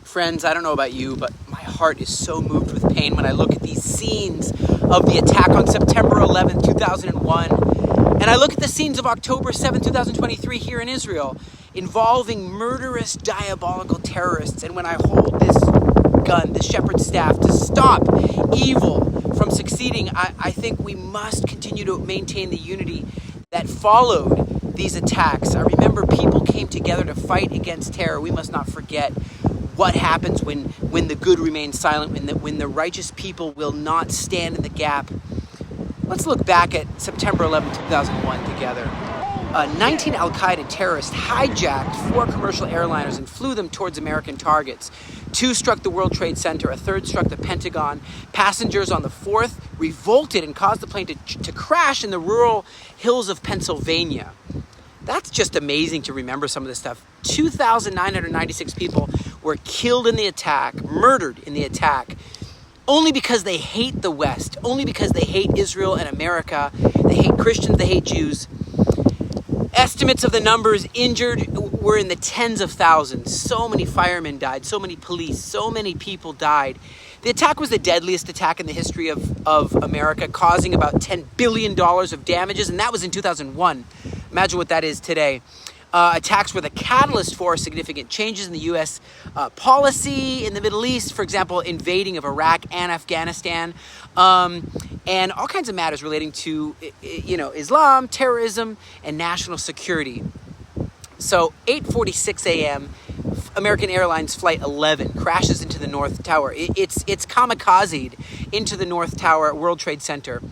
Friends, I don't know about you, but my heart is so moved with pain when I look at these scenes of the attack on September 11th, 2001. And I look at the scenes of October 7th, 2023 here in Israel, involving murderous, diabolical terrorists. And when I hold this gun, this shepherd's staff, to stop evil from succeeding, I think we must continue to maintain the unity that followed these attacks. I remember people came together to fight against terror. We must not forget what happens when the good remains silent, when the righteous people will not stand in the gap. Let's look back at September 11, 2001 together. 19 Al-Qaeda terrorists hijacked 4 commercial airliners and flew them towards American targets. 2 struck the World Trade Center, a 3rd struck the Pentagon. Passengers on the 4th revolted and caused the plane to crash in the rural hills of Pennsylvania. That's just amazing to remember some of this stuff. 2,996 people were killed in the attack, murdered in the attack, only because they hate the West, only because they hate Israel and America. They hate Christians, they hate Jews. Estimates of the numbers injured were in the tens of thousands. So many firemen died, so many police, so many people died. The attack was the deadliest attack in the history of America, causing about $10 billion of damages, and that was in 2001. Imagine what that is today. Attacks were the catalyst for significant changes in the U.S. Policy in the Middle East, for example, invading of Iraq and Afghanistan, and all kinds of matters relating to, Islam, terrorism, and national security. So 8:46 a.m., American Airlines Flight 11 crashes into the North Tower. It's kamikazed into the North Tower at World Trade Center.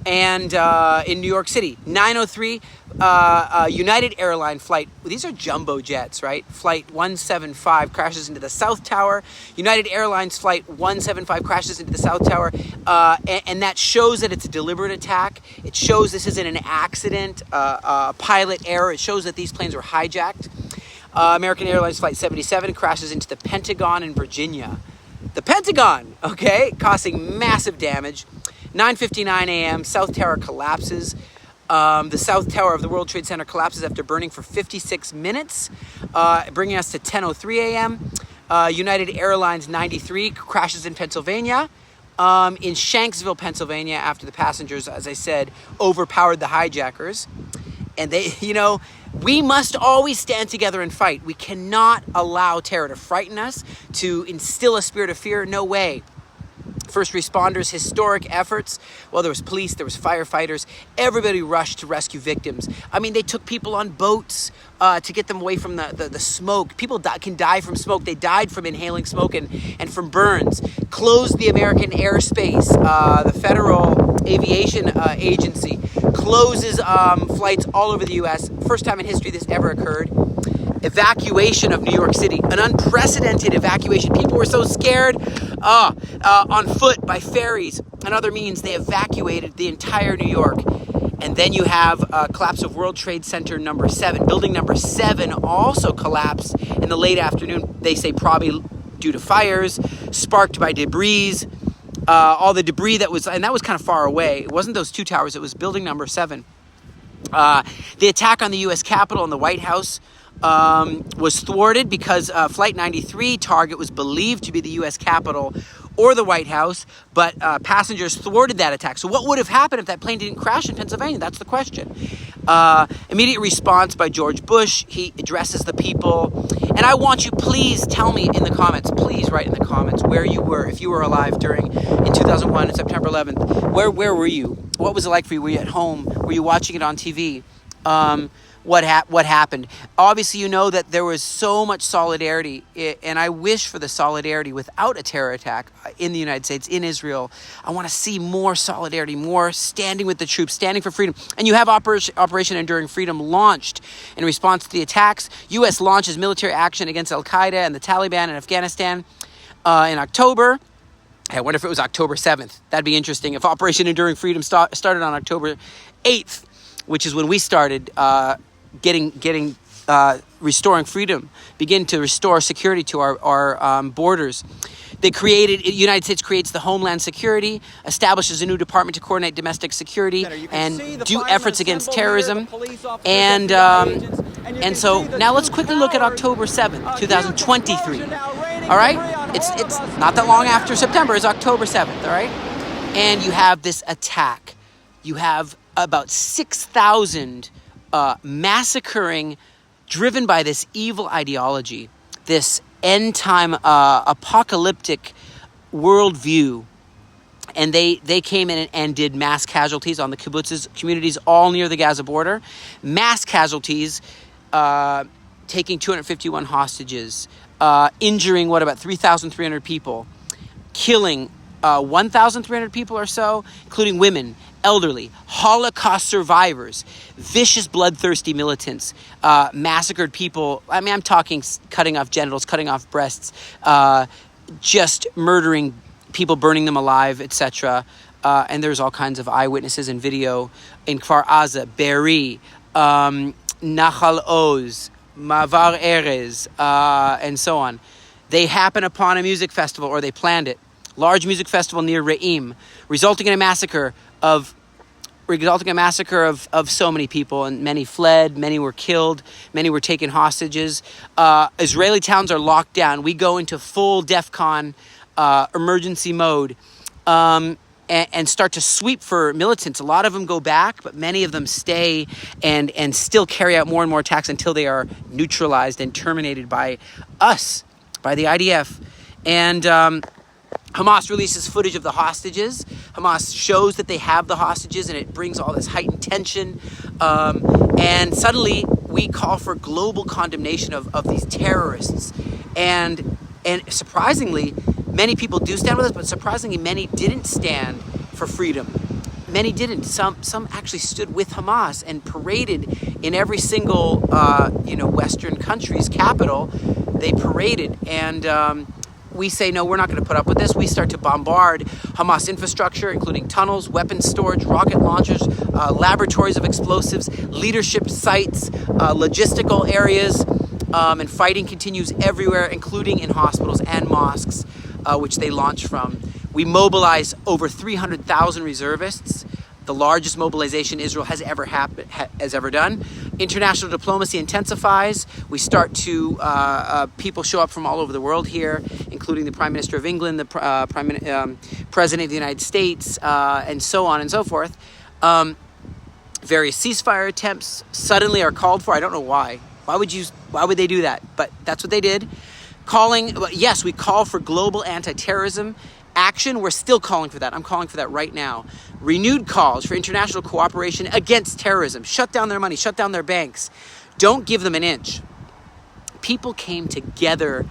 And in New York City, 9:03, United Airline flight, these are jumbo jets, right? Flight 175 crashes into the South Tower. United Airlines flight 175 crashes into the South Tower. And that shows that it's a deliberate attack. It shows this isn't an accident, pilot error. It shows that these planes were hijacked. American Airlines flight 77 crashes into the Pentagon in Virginia. The Pentagon, okay, causing massive damage. 9:59 a.m., South Tower collapses. The South Tower of the World Trade Center collapses after burning for 56 minutes, bringing us to 10:03 a.m. United Airlines 93 crashes in Pennsylvania, in Shanksville, Pennsylvania, after the passengers, as I said, overpowered the hijackers. And we must always stand together and fight. We cannot allow terror to frighten us, to instill a spirit of fear. No way. First responders, historic efforts. Well, there was police, there was firefighters. Everybody rushed to rescue victims. I mean, they took people on boats to get them away from the smoke. People can die from smoke. They died from inhaling smoke and from burns. Closed the American airspace. The Federal Aviation Agency closes flights all over the U.S. First time in history this ever occurred. Evacuation of New York City, an unprecedented evacuation. People were so scared. On foot, by ferries, and other means, they evacuated the entire New York. And then you have collapse of World Trade Center number 7. Building number 7 also collapsed in the late afternoon. They say probably due to fires, sparked by debris. All the debris that was kind of far away. It wasn't those 2 towers, it was building number 7. The attack on the U.S. Capitol and the White House was thwarted because Flight 93 target was believed to be the U.S. Capitol or the White House, but passengers thwarted that attack. So what would have happened if that plane didn't crash in Pennsylvania? That's the question. Immediate response by George Bush. He addresses the people. And I want you, please tell me in the comments, please write in the comments where you were, if you were alive in 2001 and September 11th. Where were you? What was it like for you? Were you at home? Were you watching it on TV? What happened? Obviously, you know that there was so much solidarity, and I wish for the solidarity without a terror attack in the United States, in Israel. I want to see more solidarity, more standing with the troops, standing for freedom. And you have Operation Enduring Freedom launched in response to the attacks. U.S. launches military action against Al-Qaeda and the Taliban in Afghanistan in October. I wonder if it was October 7th. That'd be interesting. If Operation Enduring Freedom started on October 8th, which is when we started restoring freedom, begin to restore security to our borders. The United States creates the Homeland Security, establishes a new department to coordinate domestic security and do efforts against terrorism. And so now let's quickly look at October 7th, 2023. All right? It's not that long after September. It's October 7th, all right? And you have this attack. You have about 6,000 massacring, driven by this evil ideology, this end-time apocalyptic worldview. And they came in and did mass casualties on the kibbutzes, communities all near the Gaza border. Mass casualties, taking 251 hostages, injuring, about 3,300 people, killing 1,300 people or so, including women, elderly, Holocaust survivors, vicious, bloodthirsty militants, massacred people. I mean, I'm talking cutting off genitals, cutting off breasts, just murdering people, burning them alive, etc. And there's all kinds of eyewitnesses and video in Kfar Aza, Be'eri, Nachal Oz, Mavar Erez, and so on. They happen upon a music festival, or they planned it. Large music festival near Re'im, resulting in a massacre of so many people, and many fled, many were killed, many were taken hostages. Israeli towns are locked down. We go into full DEFCON emergency mode, and start to sweep for militants. A lot of them go back, but many of them stay and still carry out more and more attacks until they are neutralized and terminated by us, by the IDF. And Hamas releases footage of the hostages. Hamas shows that they have the hostages, and it brings all this heightened tension. And suddenly, we call for global condemnation of these terrorists. And surprisingly, many people do stand with us, but surprisingly, many didn't stand for freedom. Many didn't. Some actually stood with Hamas and paraded in every single Western country's capital. They paraded, and we say, no, we're not going to put up with this. We start to bombard Hamas infrastructure, including tunnels, weapons storage, rocket launchers, laboratories of explosives, leadership sites, logistical areas, and fighting continues everywhere, including in hospitals and mosques, which they launch from. We mobilize over 300,000 reservists, the largest mobilization Israel has ever done. International diplomacy intensifies. We start to, people show up from all over the world here, including the Prime Minister of England, the President of the United States, and so on and so forth. Various ceasefire attempts suddenly are called for. I don't know why. Why would they do that? But that's what they did. Yes, we call for global anti-terrorism action. We're still calling for that. I'm calling for that right now. Renewed calls for international cooperation against terrorism. Shut down their money, shut down their banks. Don't give them an inch. People came together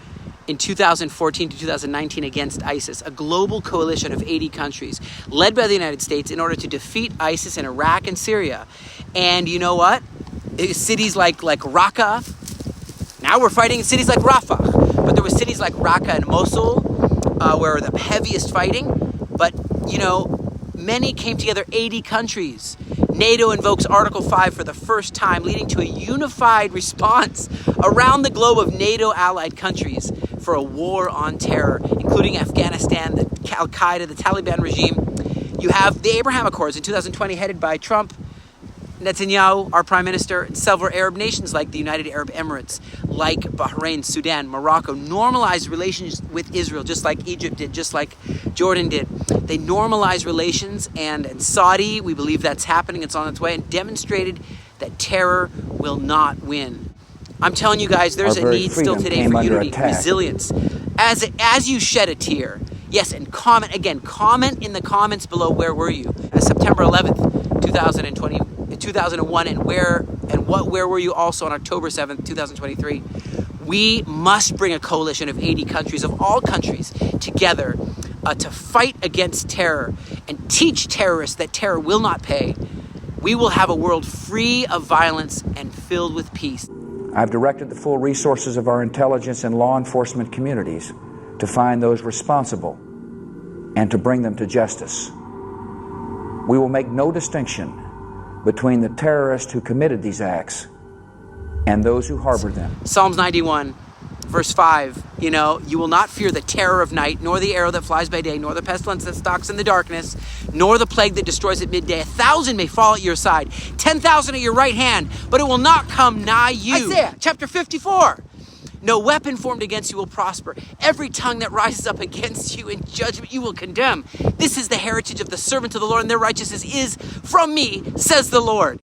in 2014 to 2019 against ISIS, a global coalition of 80 countries led by the United States in order to defeat ISIS in Iraq and Syria. And you know what? Cities like Raqqa, now we're fighting in cities like Rafah, but there were cities like Raqqa and Mosul where the heaviest fighting. But, many came together, 80 countries. NATO invokes Article 5 for the first time, leading to a unified response around the globe of NATO-allied countries for a war on terror, including Afghanistan, the Al-Qaeda, the Taliban regime. You have the Abraham Accords in 2020 headed by Trump, Netanyahu, our prime minister, and several Arab nations like the United Arab Emirates, like Bahrain, Sudan, Morocco, normalized relations with Israel, just like Egypt did, just like Jordan did. They normalized relations, and Saudi, we believe that's happening, it's on its way, and demonstrated that terror will not win. I'm telling you guys, there's a need still today for unity, resilience. As you shed a tear, yes, and comment in the comments below, where were you? September 11th, 2001, and where were you also on October 7th, 2023? We must bring a coalition of 80 countries, of all countries, together to fight against terror and teach terrorists that terror will not pay. We will have a world free of violence and filled with peace. I've directed the full resources of our intelligence and law enforcement communities to find those responsible and to bring them to justice. We will make no distinction between the terrorists who committed these acts and those who harbored them. Psalms 91, verse 5, you will not fear the terror of night, nor the arrow that flies by day, nor the pestilence that stalks in the darkness, nor the plague that destroys at midday. 1,000 may fall at your side, 10,000 at your right hand, but it will not come nigh you. Isaiah chapter 54. No weapon formed against you will prosper. Every tongue that rises up against you in judgment you will condemn. This is the heritage of the servants of the Lord, and their righteousness is from me, says the Lord.